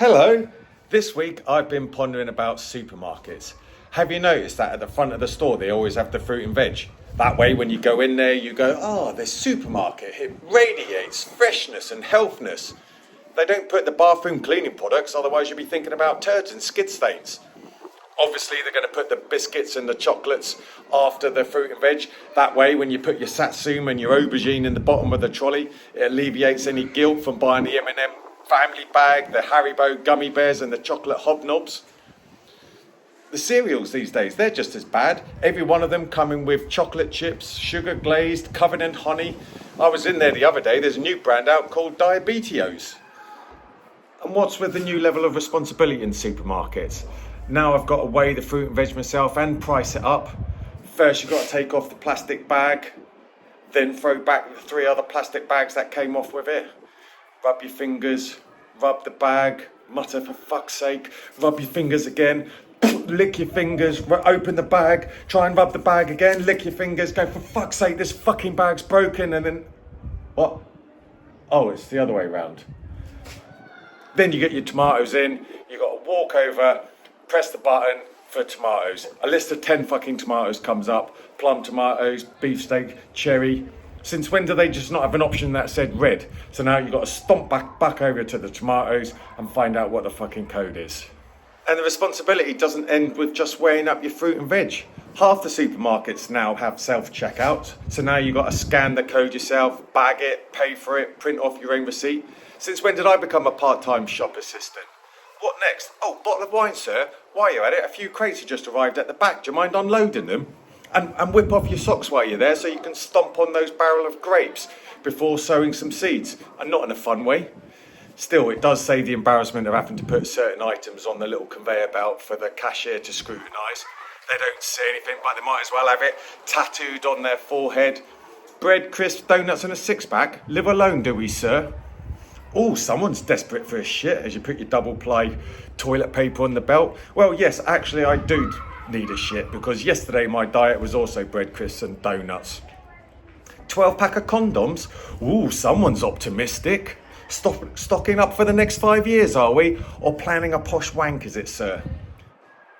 Hello! This week I've been pondering about supermarkets. Have you noticed that at the front of the store they always have the fruit and veg? That way when you go in there you go, oh, this supermarket, it radiates freshness and healthness. They don't put the bathroom cleaning products, otherwise you'd be thinking about turds and skid stains. Obviously they're going to put the biscuits and the chocolates after the fruit and veg. That way when you put your satsuma and your aubergine in the bottom of the trolley, it alleviates any guilt from buying the M&M family bag, the Haribo gummy bears and the chocolate hobnobs. The cereals these days, they're just as bad. Every one of them coming with chocolate chips, sugar glazed, covered in honey. I was in there the other day, there's a new brand out called Diabetios. And what's with the new level of responsibility in supermarkets? Now I've got to weigh the fruit and veg myself and price it up. First you've got to take off the plastic bag, then throw back the 3 other plastic bags that came off with it. Rub your fingers, rub the bag, mutter for fuck's sake, rub your fingers again, lick your fingers, open the bag, try and rub the bag again, lick your fingers, go for fuck's sake, this fucking bag's broken, and then, what? Oh, it's the other way around. Then you get your tomatoes in, you got to walk over, press the button for tomatoes. A list of 10 fucking tomatoes comes up, plum tomatoes, beefsteak, cherry. Since when do they just not have an option that said red? So now you've got to stomp back over to the tomatoes and find out what the fucking code is. And the responsibility doesn't end with just weighing up your fruit and veg. Half the supermarkets now have self-checkout. So now you've got to scan the code yourself, bag it, pay for it, print off your own receipt. Since when did I become a part-time shop assistant? What next? Oh, bottle of wine, sir. While you're at it, a few crates have just arrived at the back. Do you mind unloading them? And whip off your socks while you're there so you can stomp on those barrel of grapes before sowing some seeds, and not in a fun way. Still, it does save the embarrassment of having to put certain items on the little conveyor belt for the cashier to scrutinise. They don't say anything, but they might as well have it tattooed on their forehead. Bread, crisps, donuts and a six-pack. Live alone, do we, sir? Oh, someone's desperate for a shit as you put your double-ply toilet paper on the belt. Well, yes, actually I do need a shit, because yesterday my diet was also bread, crisps and donuts. 12-pack of condoms? Ooh, someone's optimistic. Stocking up for the next 5 years, are we? Or planning a posh wank, is it, sir?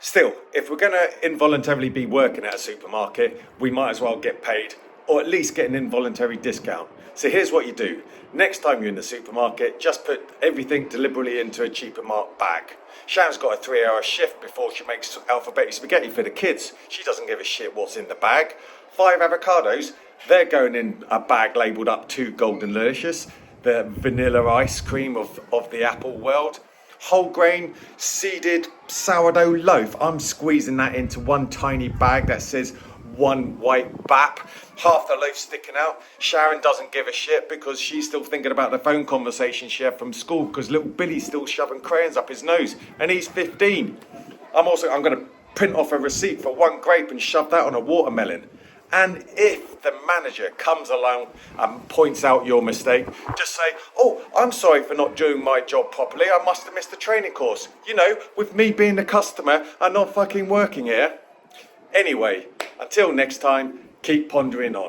Still, if we're going to involuntarily be working at a supermarket, we might as well get paid, or at least get an involuntary discount. So here's what you do. Next time you're in the supermarket, just put everything deliberately into a cheaper marked bag. Sharon's got a 3-hour shift before she makes alphabetic spaghetti for the kids. She doesn't give a shit what's in the bag. 5 avocados, they're going in a bag labelled up to Golden Delicious, the vanilla ice cream of the Apple world. Whole grain, seeded sourdough loaf, I'm squeezing that into one tiny bag that says one white bap. Half the loaf sticking out. Sharon doesn't give a shit because she's still thinking about the phone conversation she had from school because little Billy's still shoving crayons up his nose and he's 15. I'm going to print off a receipt for 1 grape and shove that on a watermelon. And if the manager comes along and points out your mistake, just say, oh, I'm sorry for not doing my job properly. I must have missed the training course. You know, with me being the customer and not fucking working here. Anyway, until next time, keep pondering on.